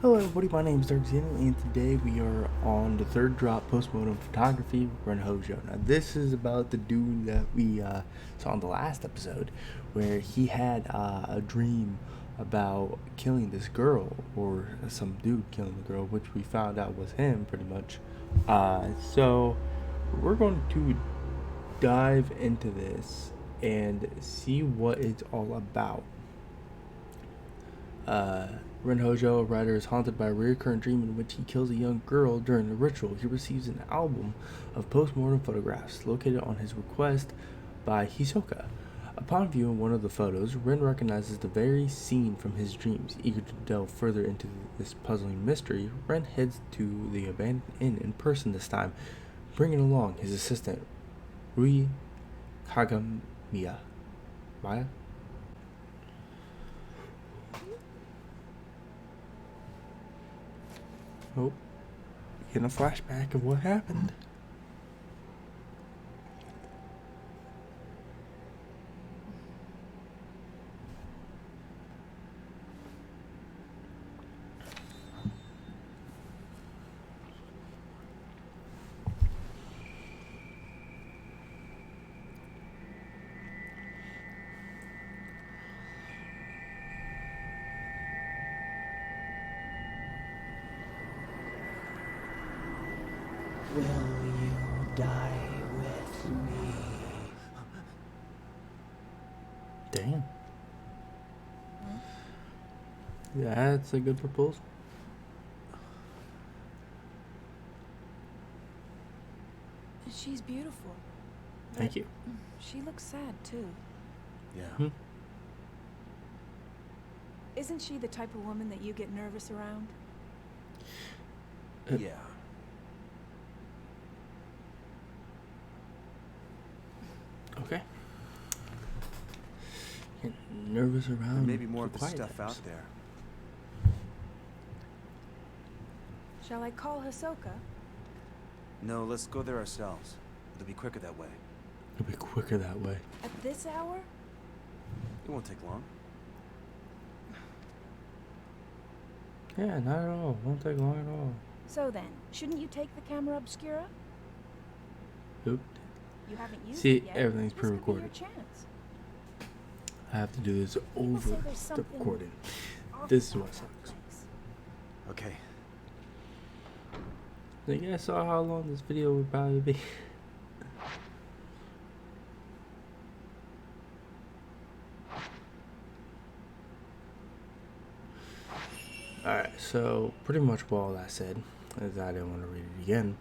Hello everybody, my name is Dark Zeno, and today we are on the third drop Postmortem Photography with Ren Hojo. Now this is about the dude that we saw in the last episode, where he had a dream about killing this girl, or some dude killing the girl, which we found out was him pretty much. So we're going to dive into this and see what it's all about. Ren Hojo, a writer, is haunted by a recurrent dream in which he kills a young girl during a ritual. He receives an album of postmortem photographs located on his request by Hisoka. Upon viewing one of the photos, Ren recognizes the very scene from his dreams. Eager to delve further into this puzzling mystery, Ren heads to the abandoned inn in person this time, bringing along his assistant, Rui Kagamiya. Maya? Oh, getting a flashback of what happened. Will you die with me? Damn. That's a good proposal. She's beautiful. Thank you. She looks sad, too. Yeah. Isn't she the type of woman that you get nervous around? Yeah. Okay. Get nervous There around. may be more of the this quiet stuff times. out there. Shall I call Hisoka? No, let's go there ourselves. It'll be quicker that way. It'll be quicker that way. At this hour? It won't take long. Yeah, not at all. Won't take long at all. So then, shouldn't you take the camera obscura? Oop. You haven't used See, it yet. everything's This could be your pre-recorded. chance. I have to do this over say there's the something recording. Off This is about what that sucks. place. Okay. So you guys saw how long this video would probably be. Alright, so pretty much what all that said is I didn't want to read it again.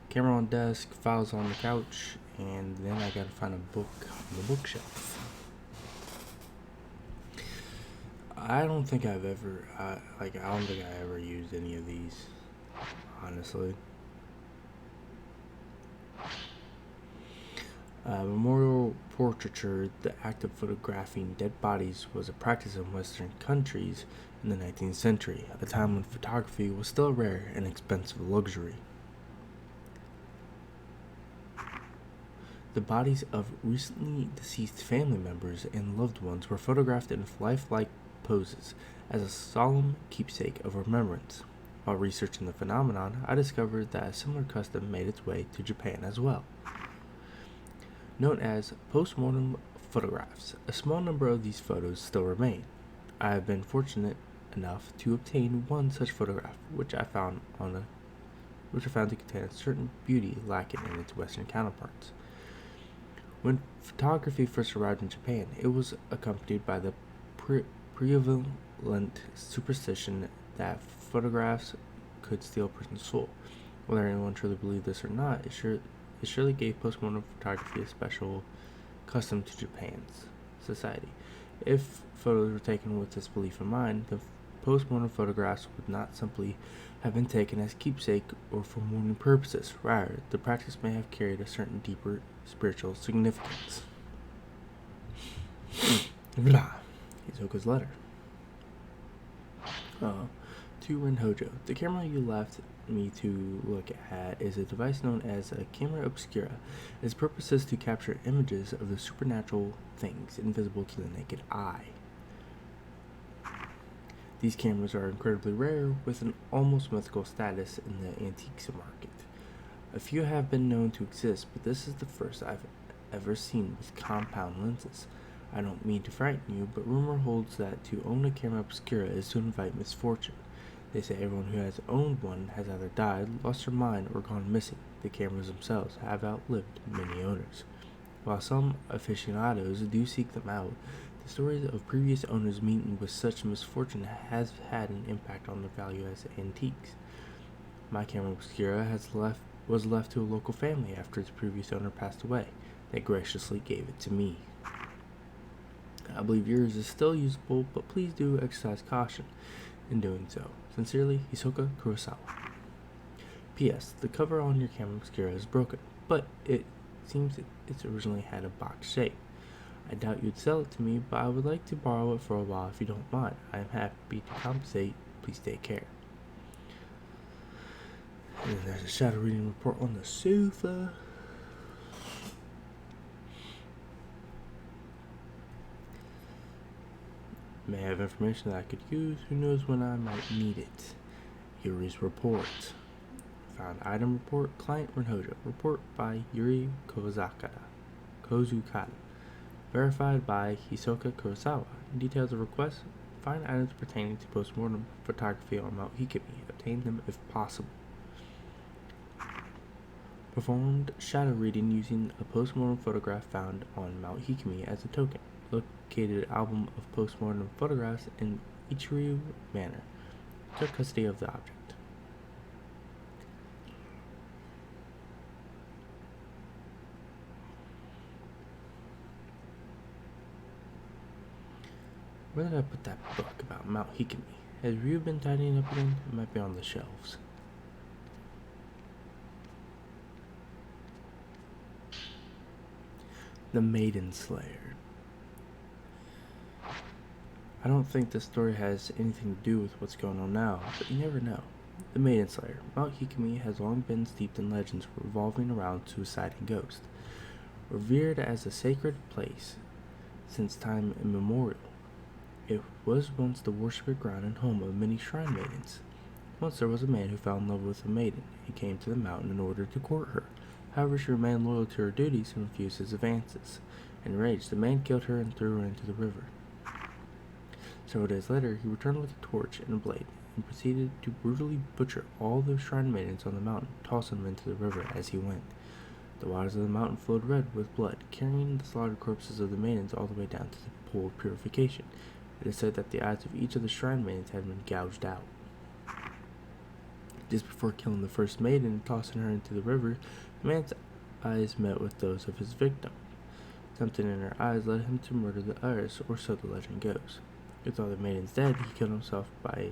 Camera on desk, files on the couch, and then I gotta find a book on the bookshelf. I don't think I've ever, I don't think I ever used any of these, honestly. Memorial portraiture, the act of photographing dead bodies, was a practice in Western countries in the 19th century, at a time when photography was still a rare and expensive luxury. The bodies of recently deceased family members and loved ones were photographed in lifelike poses as a solemn keepsake of remembrance. While researching the phenomenon, I discovered that a similar custom made its way to Japan as well. Known as postmortem photographs, a small number of these photos still remain. I have been fortunate enough to obtain one such photograph, which I found to contain a certain beauty lacking in its Western counterparts. When photography first arrived in Japan, it was accompanied by the prevalent superstition that photographs could steal a person's soul. Whether anyone truly believed this or not, it surely gave postmortem photography a special custom to Japan's society. If photos were taken with this belief in mind, the postmortem photographs would not simply have been taken as keepsake or for mourning purposes. Rather, the practice may have carried a certain deeper spiritual significance. Blah. Hisoka's letter. To Ren Hojo. The camera you left me to look at is a device known as a camera obscura. Its purpose is to capture images of the supernatural things invisible to the naked eye. These cameras are incredibly rare, with an almost mythical status in the antiques market. A few have been known to exist, but this is the first I've ever seen with compound lenses. I don't mean to frighten you, but rumor holds that to own a camera obscura is to invite misfortune. They say everyone who has owned one has either died, lost their mind, or gone missing. The cameras themselves have outlived many owners. While some aficionados do seek them out, the stories of previous owners meeting with such misfortune has had an impact on their value as antiques. My camera obscura was left to a local family after its previous owner passed away. They graciously gave it to me. I believe yours is still usable, but please do exercise caution in doing so. Sincerely, Hisoka Kurosawa. P.S. The cover on your camera obscura is broken, but it seems it's originally had a box shape. I doubt you'd sell it to me, but I would like to borrow it for a while if you don't mind. I am happy to compensate. Please take care. And then there's a shadow reading report on the sofa. May have information that I could use. Who knows when I might need it. Yuri's report. Found item report. Client Renhojo. Report by Yuri Kozukada. Verified by Hisoka Kurosawa. Details of request. Find items pertaining to postmortem photography on Mount Hikami. Obtain them if possible. Performed shadow reading using a postmortem photograph found on Mount Hikami as a token. Located album of postmortem photographs in Ichiryu Manor. Took custody of the object. Where did I put that book about Mount Hikami? Has Ryu been tidying up again? It might be on the shelves. The Maiden Slayer. I don't think this story has anything to do with what's going on now, but you never know. The Maiden Slayer. Mount Hikami has long been steeped in legends revolving around suicide and ghosts. Revered as a sacred place since time immemorial, it was once the worshiped ground and home of many shrine maidens. Once there was a man who fell in love with a maiden. He came to the mountain in order to court her. However, she remained loyal to her duties and refused his advances. Enraged, the man killed her and threw her into the river. Several days later, he returned with a torch and a blade, and proceeded to brutally butcher all the shrine maidens on the mountain, tossing them into the river as he went. The waters of the mountain flowed red with blood, carrying the slaughtered corpses of the maidens all the way down to the pool of purification. It is said that the eyes of each of the shrine maidens had been gouged out. Just before killing the first maiden and tossing her into the river, the man's eyes met with those of his victim. Something in her eyes led him to murder the others, or so the legend goes. With all the maidens dead, he killed himself by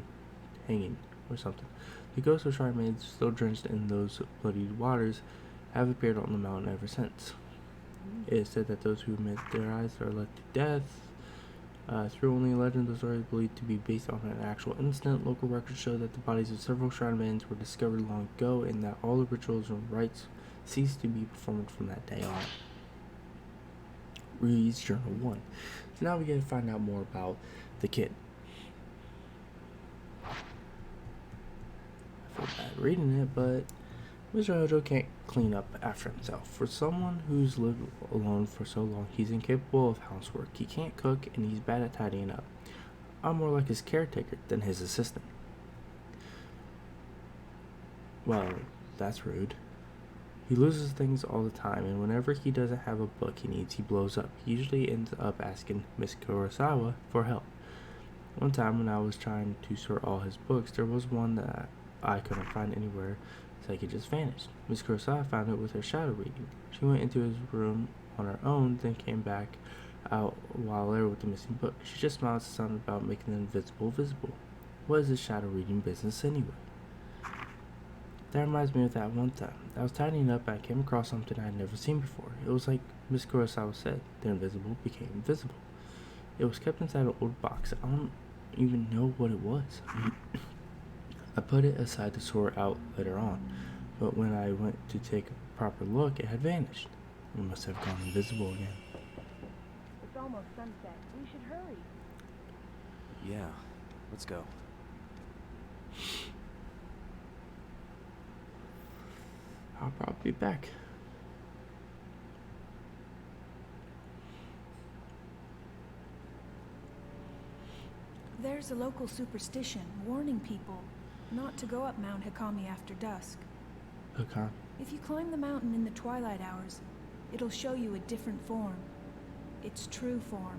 hanging, or something. The ghosts of shrine maidens, still drenched in those bloodied waters, have appeared on the mountain ever since. It is said that those who met their eyes are led to death. Through only legend, the story is believed to be based on an actual incident. Local records show that the bodies of several shrine maidens were discovered long ago, and that all the rituals and rites ceased to be performed from that day on. Reads Journal 1. So now we get to find out more about the kid. I feel bad reading it, but Mr. Hojo can't clean up after himself. For someone who's lived alone for so long, he's incapable of housework. He can't cook, and he's bad at tidying up. I'm more like his caretaker than his assistant. Well, that's rude. He loses things all the time, and whenever he doesn't have a book he needs, he blows up. He usually ends up asking Miss Kurosawa for help. One time when I was trying to sort all his books, there was one that I couldn't find anywhere, so it just vanished. Miss Kurosawa found it with her shadow reading. She went into his room on her own, then came back out while there with the missing book. She just smiled to something about making the invisible visible. What is this shadow reading business anyway? That reminds me of that one time. I was tidying up and I came across something I had never seen before. It was like Miss Kurosawa said, the invisible became visible. It was kept inside an old box. I don't even know what it was. I put it aside to sort out later on, but when I went to take a proper look, it had vanished. It must have gone invisible again. It's almost sunset. We should hurry. Yeah, let's go. I'll probably be back. There's a local superstition warning people not to go up Mount Hikami after dusk. Okay. If you climb the mountain in the twilight hours, it'll show you a different form. Its true form.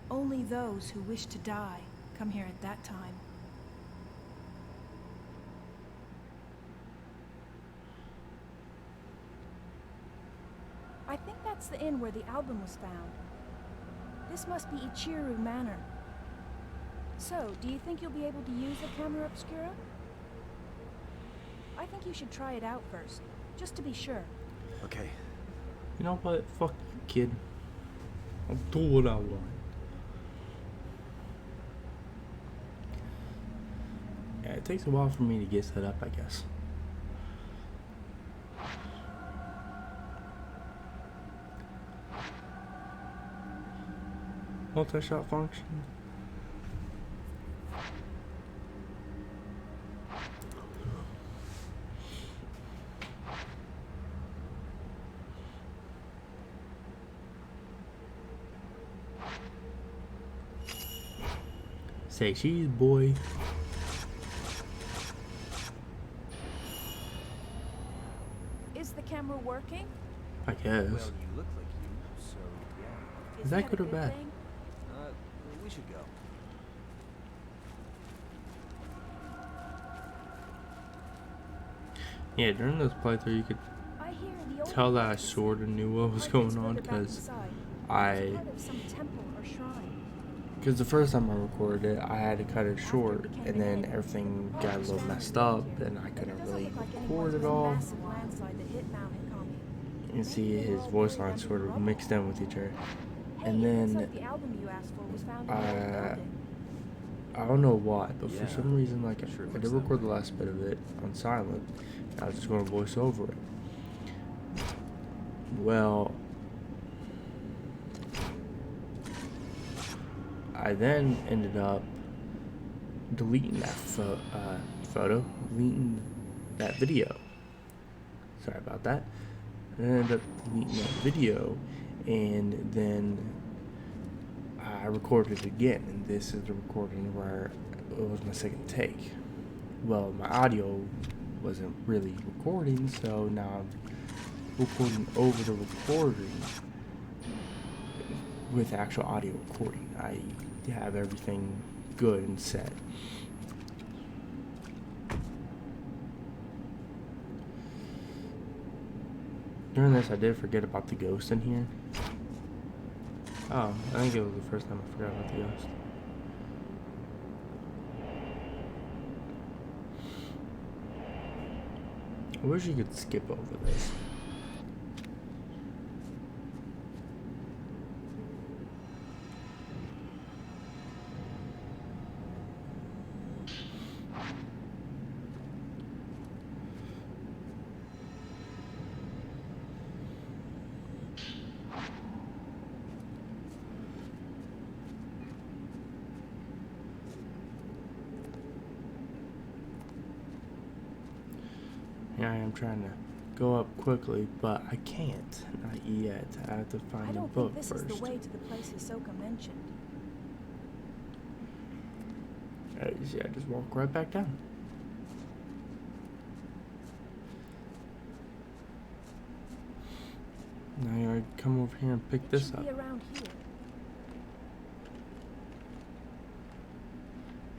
Only those who wish to die come here at that time. I think that's the inn where the album was found. This must be Ichiru Manor. So, do you think you'll be able to use the camera obscura? I think you should try it out first, just to be sure. Okay. You know what? Fuck you, kid. I'll do what I want. Yeah, it takes a while for me to get set up, I guess. Multi-shot function. Say cheese, boy. Is the camera working? I guess. Well, you look like you, so yeah. Is that good or bad? Thing? We should go. Yeah, during this playthrough, you could I hear the old tell that I place is sort of knew what was like going it's on further back because inside. It's I, part of some temple or shrine. because the first time I recorded it, I had to cut it short, and then everything got a little messed up, and I couldn't really record it all. Massive landslide that hit Mount Hikami. You can see his voice lines sort of mixed in with each other. Hey, And it looks then like the album you asked for was found in the old building. I don't know why, but Yeah, for some reason, like sure I looks did that record the way. last bit of it on silent. And I was just going to voice over it. Well, I then ended up deleting that photo, deleting that video. Sorry about that. I ended up deleting that video, and then I recorded it again, and this is the recording where it was my second take. Well, my audio wasn't really recording, so now I'm recording over the recording with actual audio recording. I have everything good and set. During this, I did forget about the ghost in here. Oh, I think it was the first time I forgot about the ghost. I wish you could skip over this. Here I am trying to go up quickly, but I can't. Not yet. I have to I find the don't book think this first. is the way to the place Hisoka mentioned. You see, I just walk right back down. Now I come over here and pick It this should up. be around here.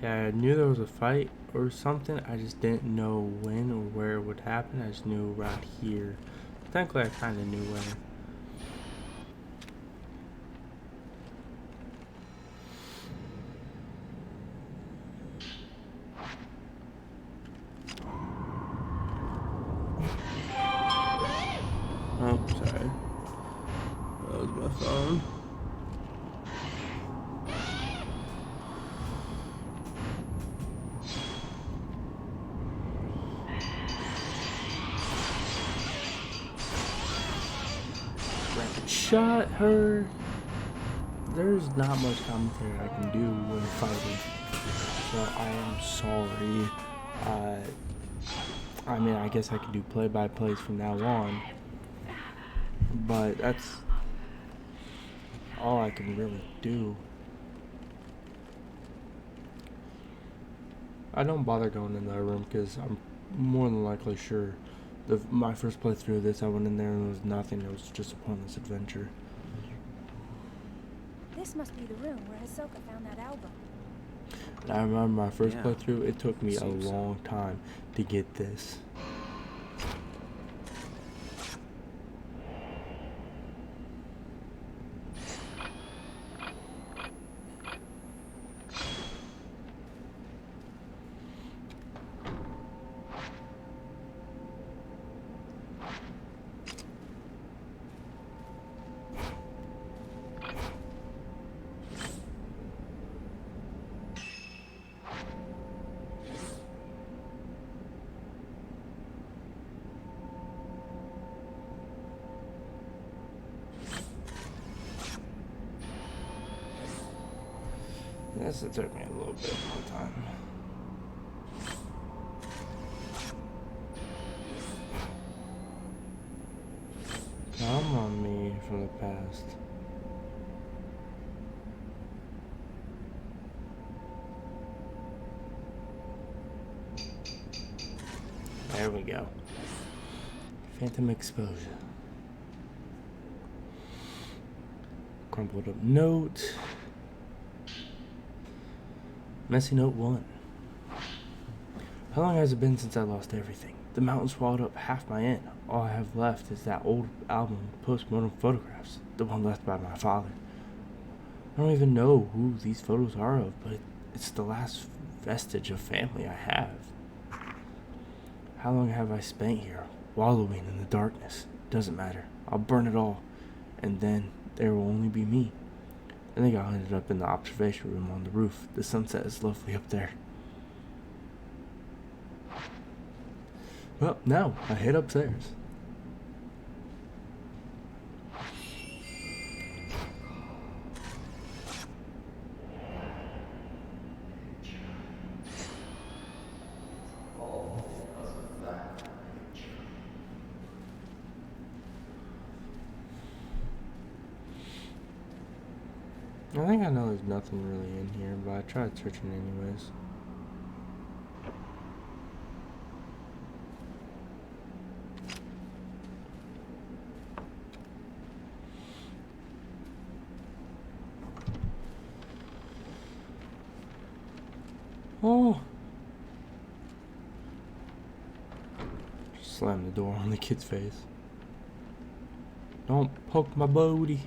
Yeah, I knew there was a fight or something. I just didn't know when or where it would happen. I just knew around here. Thankfully, I kind of knew when. Oh, sorry. That was my phone. Rapid shot her. There's not much commentary I can do when fighting. Well, I am sorry. Uh, I mean, I guess I can do play-by-plays from now on, but that's all I can really do. I don't bother going in that room because I'm more than likely sure my first playthrough of this, I went in there and there was nothing. It was just a pointless adventure. This must be the room where Hisoka found that album. And I remember my first Yeah, playthrough, it took me a seems so. long time to get this. Yes, it took me a little bit more time. Come on, me from the past. There we go. Phantom exposure. Crumpled up note. Messy note 1. How long has it been since I lost everything? The mountain swallowed up half my inn. All I have left is that old album, Postmortem Photographs, the one left by my father. I don't even know who these photos are of, but it's the last vestige of family I have. How long have I spent here, wallowing in the darkness? Doesn't matter. I'll burn it all, and then there will only be me. I think I'll end up in the observation room on the roof. The sunset is lovely up there. Well, now I head upstairs. I think I know there's nothing really in here, but I tried searching anyways. Oh! Just slam the door on the kid's face. Don't poke my booty.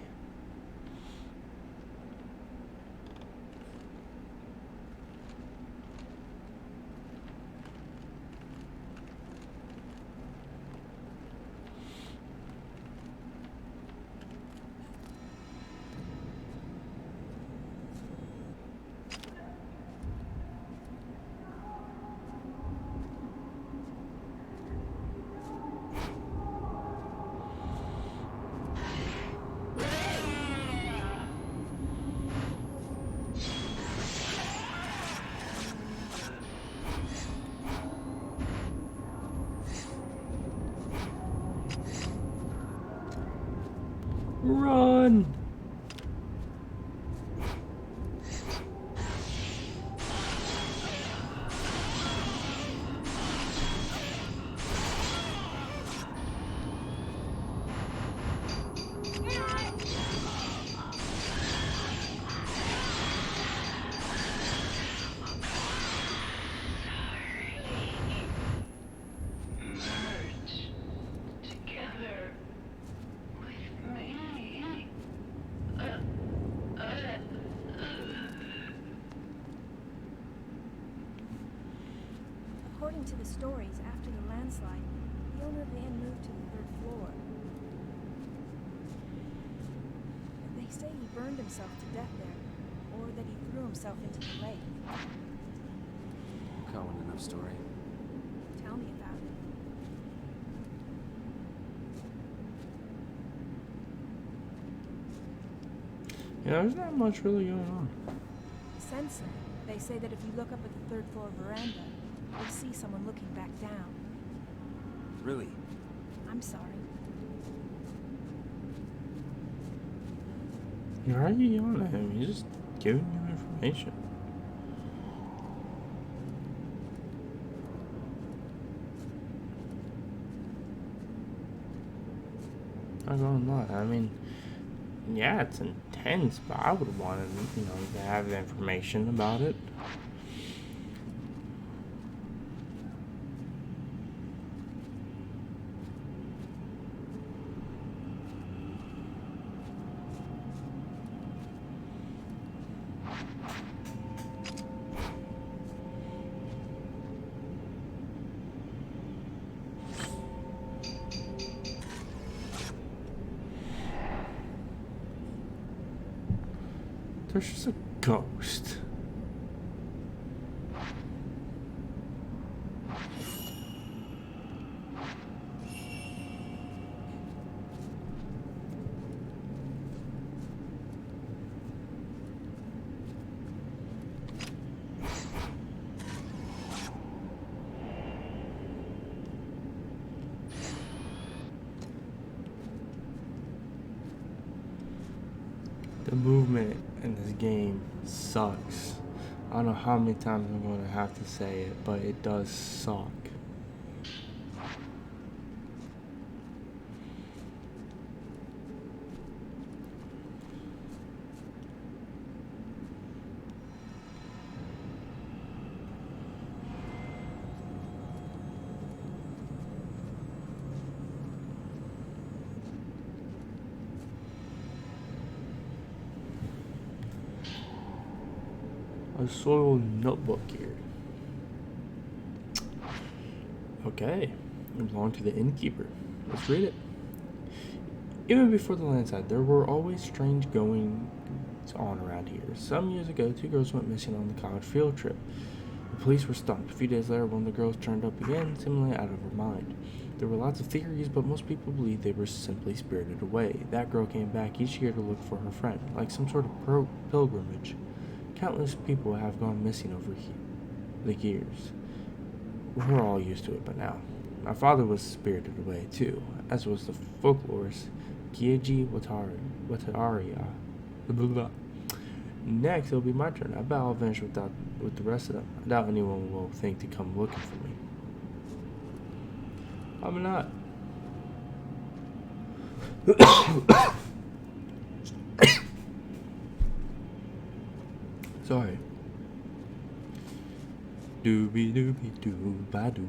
Run! According to the stories, after the landslide, the owner of the inn moved to the 3rd floor. They say he burned himself to death there, or that he threw himself into the lake. Common enough story. Tell me about it. Yeah, there's not much really going on. Sensei, They say that if you look up at the third floor veranda, you'll see someone looking back down. Really? I'm sorry. Why are you yelling at him? He's just giving you information. Not gonna lie. I mean, yeah, it's intense, but I would have wanted, to have the information about it. There's just a ghost. The movement in this game sucks. I don't know how many times I'm going to have to say it, but it does suck. A soiled notebook here. Okay, it belonged to the innkeeper. Let's read it. Even before the landslide, there were always strange goings on around here. Some years ago, 2 girls went missing on the college field trip. The police were stumped. A few days later, one of the girls turned up again, seemingly out of her mind. There were lots of theories, but most people believed they were simply spirited away. That girl came back each year to look for her friend, like some sort of pilgrimage. Countless people have gone missing over the years. We're all used to it by now. My father was spirited away too, as was the folklorist Gyeji Wataria. Blah, blah. Next, it'll be my turn. I bet I'll vanish with the rest of them. I doubt anyone will think to come looking for me. Probably not. Sorry. Doobie doobie doo ba doo.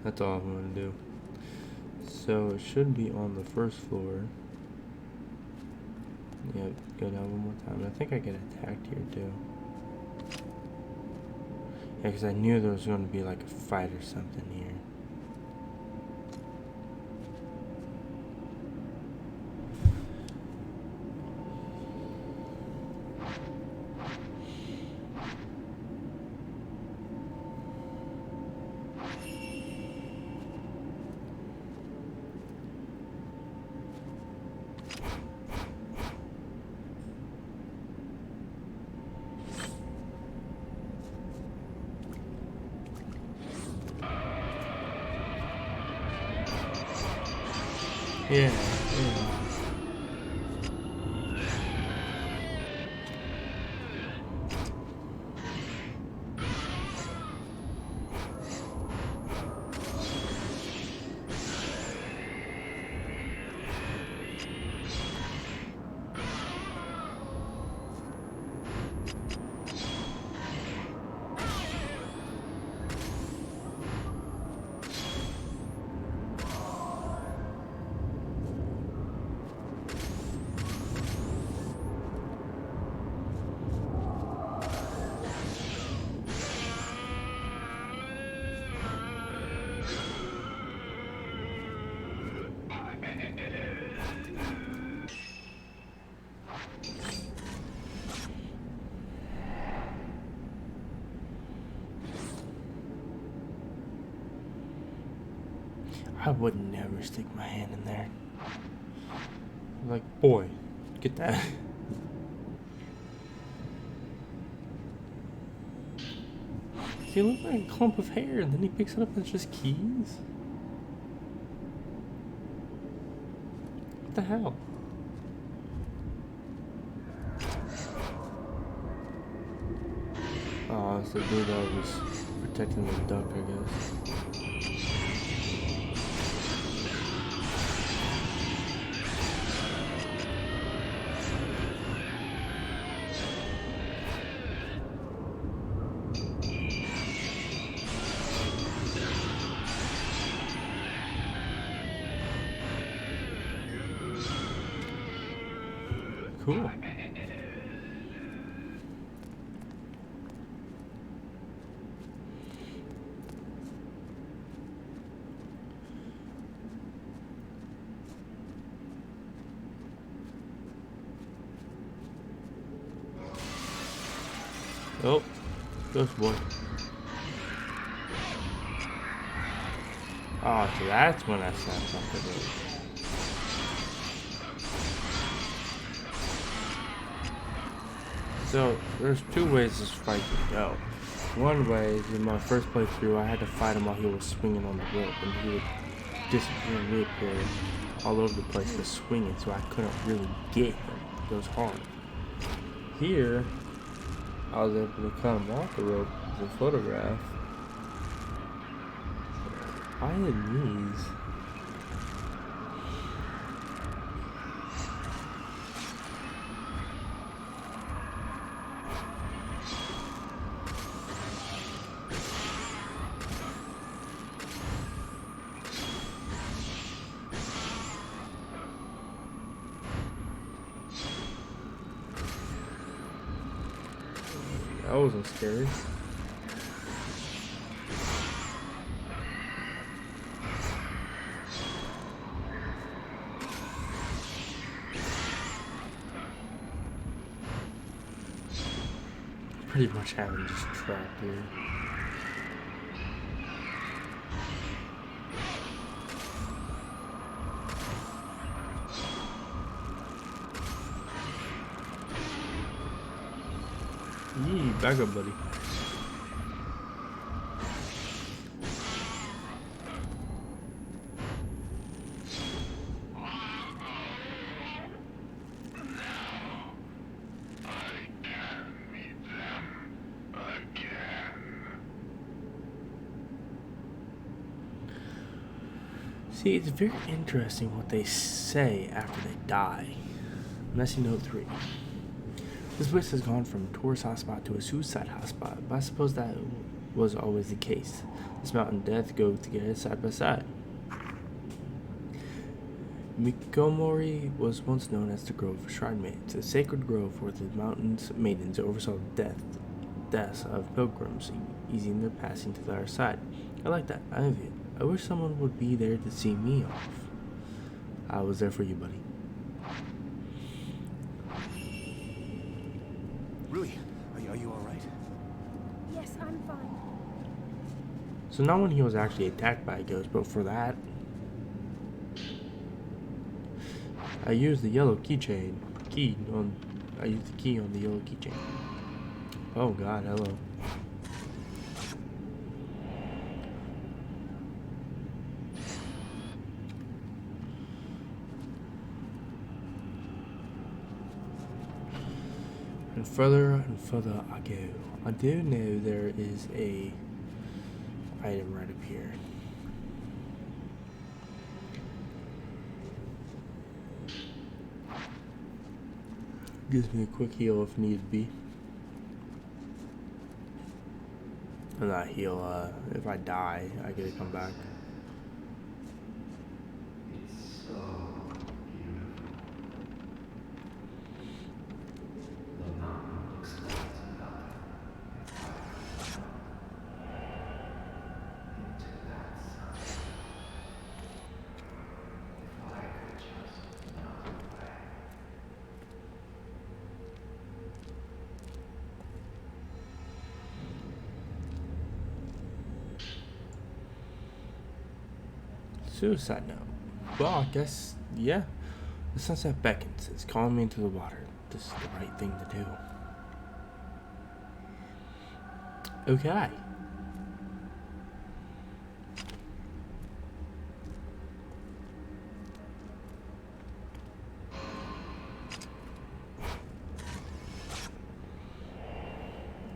That's all I'm gonna do. So it should be on the first floor. Yeah, go down one more time. I think I get attacked here too. Yeah, because I knew there was going to be like a fight or something here. Yeah. I would never stick my hand in there. Like, boy, get that. He looked like a clump of hair, and then he picks it up and it's just keys? What the hell? Oh, it's the dude that was protecting the duck, I guess. Cool. Oh, ghost boy. Oh, so that's when I snapped off the road. So, there's two ways this fight can go. One way is in my first playthrough, I had to fight him while he was swinging on the rope, and he would disappear and reappear all over the place just swinging, so I couldn't really get him. It was hard. Here, I was able to come off the rope with a photograph. Why the knees? That wasn't scary. Pretty much having just trapped here. Yee, back up, buddy. See, it's very interesting what they say after they die. Messy Note 3. This place has gone from a tourist hotspot to a suicide hotspot, but I suppose that was always the case. This mountain and death go together side by side. Mikomori was once known as the Grove of Shrine Maidens, a sacred grove where the mountain's maidens oversaw the deaths of pilgrims, easing their passing to the other side. I like that. I envy it. I wish someone would be there to see me off. I was there for you, buddy. Really? Are you alright? Yes, I'm fine. So not when he was actually attacked by a ghost, but for that, I used the yellow keychain. I used the key on the yellow keychain. Oh God, hello. And further I go. I do know there is a item right up here. Gives me a quick heal if need be. And that heal, if I die, I get to come back. Suicide note. Well, I guess, yeah. The sunset beckons. It's calling me into the water. This is the right thing to do. Okay.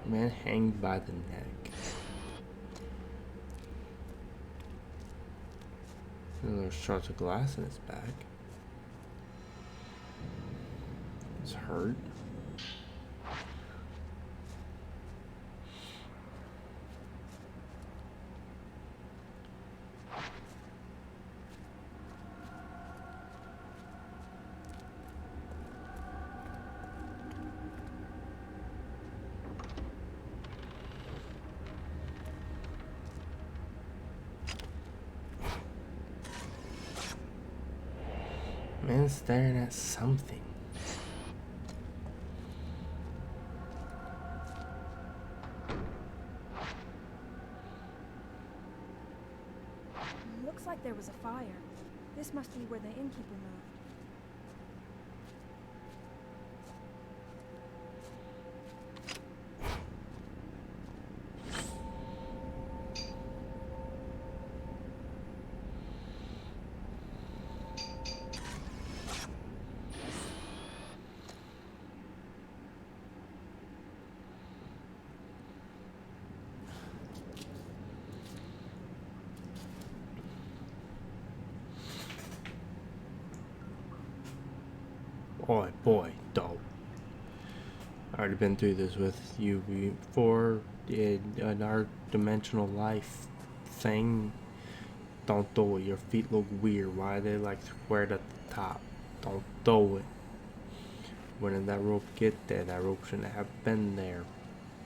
Man hanged by the neck. And there's shards of glass in his back. It's hurt. Man staring at something. Looks like there was a fire. This must be where the innkeeper moved. Boy, dope. I already been through this with you before. In our dimensional life thing. Don't do it. Your feet look weird. Why are they like squared at the top? Don't do it. When did that rope get there? That rope shouldn't have been there.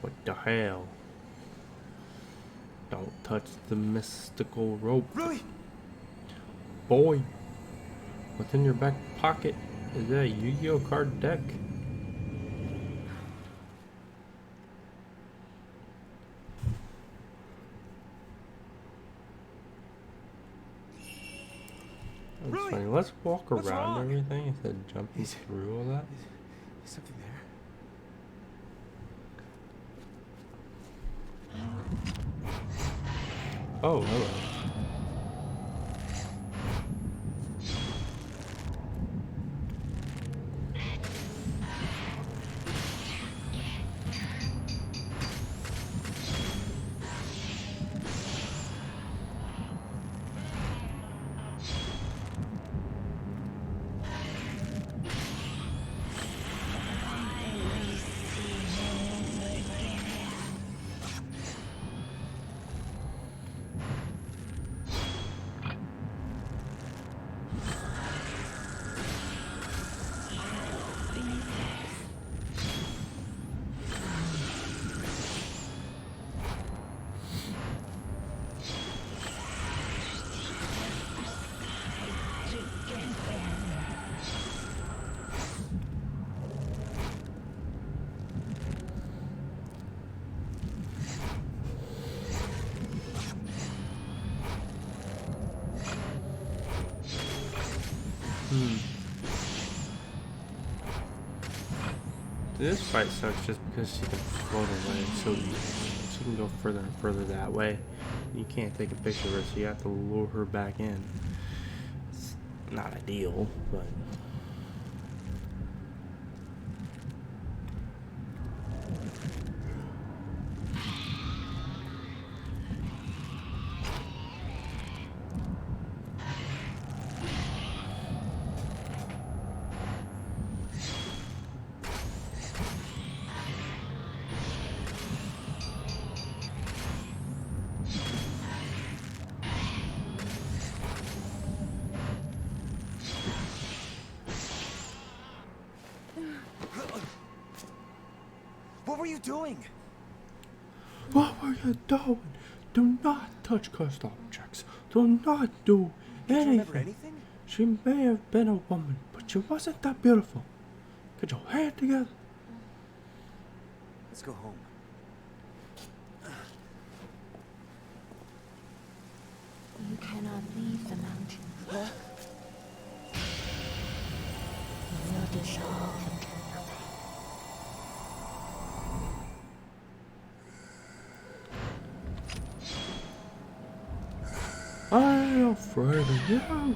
What the hell? Don't touch the mystical rope. Really? Boy, what's in your back pocket? Is that a Yu-Gi-Oh card deck? That's Really? funny. Let's walk What's around wrong? everything instead of jumping through all that. Is something there? Oh, hello. This fight sucks just because she can float away so easily. She can go further and further that way. You can't take a picture of her, so you have to lure her back in. It's not ideal, but... What were you doing? What were you doing? Do not touch cursed objects. Do not do Did you remember anything. anything? She may have been a woman, but she wasn't that beautiful. Get your head together. Let's go home. You cannot leave the mountain. Huh? You will dissolve into nothing. I'm afraid of you.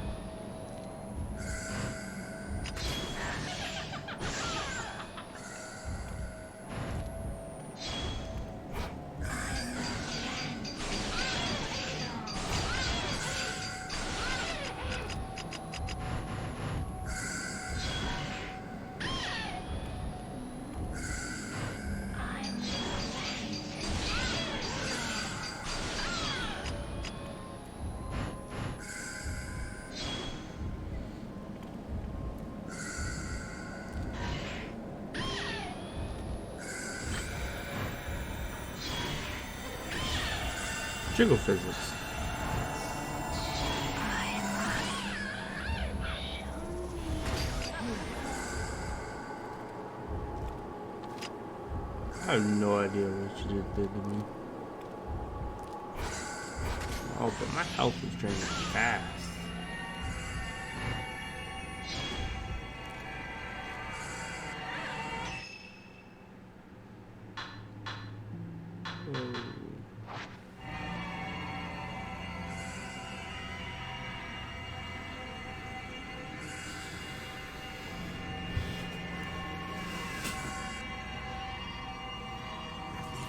Jiggle physics. I have no idea what she just did to me. Oh, but my health is draining fast.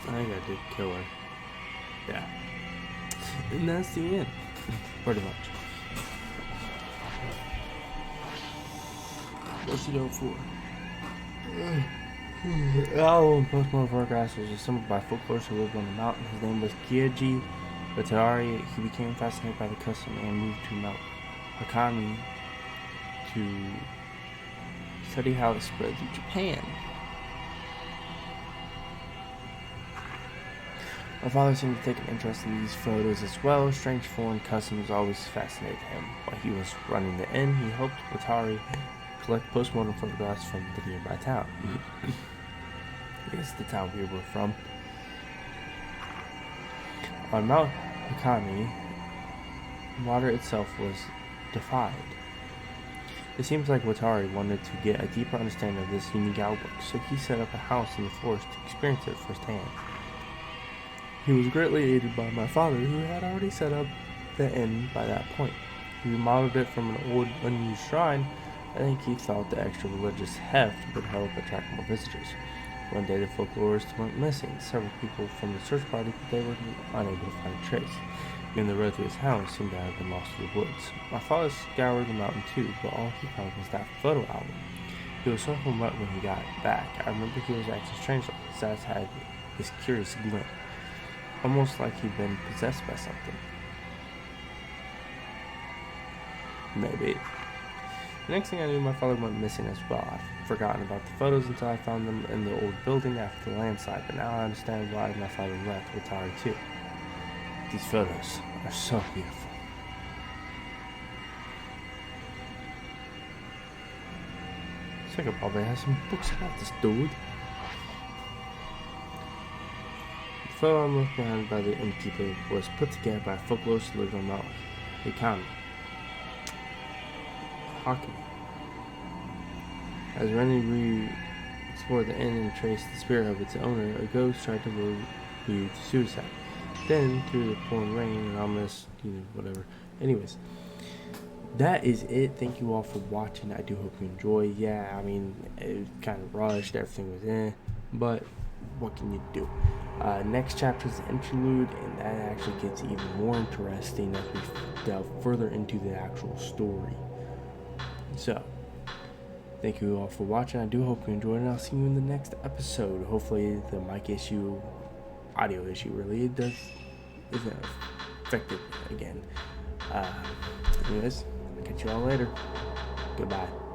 I think I did kill her. Yeah. And that's the end. Pretty much. What's he go for? Oh, Postmortem Photography was assembled by folklorists who lived on the mountain. His name was Kyoji Watari. He became fascinated by the custom and moved to Mount Hakami to study how it spread through Japan. My father seemed to take an interest in these photos as well. Strange foreign customs always fascinated him. While he was running the inn, he helped Watari collect postmortem photographs from the nearby town. It's the town we were from. On Mount Hakami, water itself was defied. It seems like Watari wanted to get a deeper understanding of this unique outlook, so he set up a house in the forest to experience it firsthand. He was greatly aided by my father, who had already set up the inn by that point. He remodeled it from an old, unused shrine. I think he thought the extra religious heft would help attract more visitors. One day the folklorists went missing. Several people from the search party, but they were unable to find a trace. Even the road to his house seemed to have been lost in the woods. My father scoured the mountain too, but all he found was that photo album. He was so upset when he got back. I remember he was acting strangely. His eyes had this curious glint, almost like he'd been possessed by something. Maybe. The next thing I knew, my father went missing as well. I'd forgotten about the photos until I found them in the old building after the landslide, but now I understand why my father left Watari too. These photos are so beautiful. So I could probably have some books about this dude. The photo I'm left behind by the innkeeper was put together by a folklorist who lived on Mount Hakami. As Rennie re-explored the inn and traced the spirit of its owner, a ghost tried to lure you to suicide. Then, through the pouring rain and ominous, whatever. Anyways, that is it. Thank you all for watching. I do hope you enjoy. Yeah, I mean, it was kind of rushed. Everything was but what can you do? Next chapter is the interlude, and that actually gets even more interesting as we delve further into the actual story. So, thank you all for watching. I do hope you enjoyed, and I'll see you in the next episode. Hopefully the mic issue, audio issue really isn't affected again. Anyways, I'll catch you all later. Goodbye.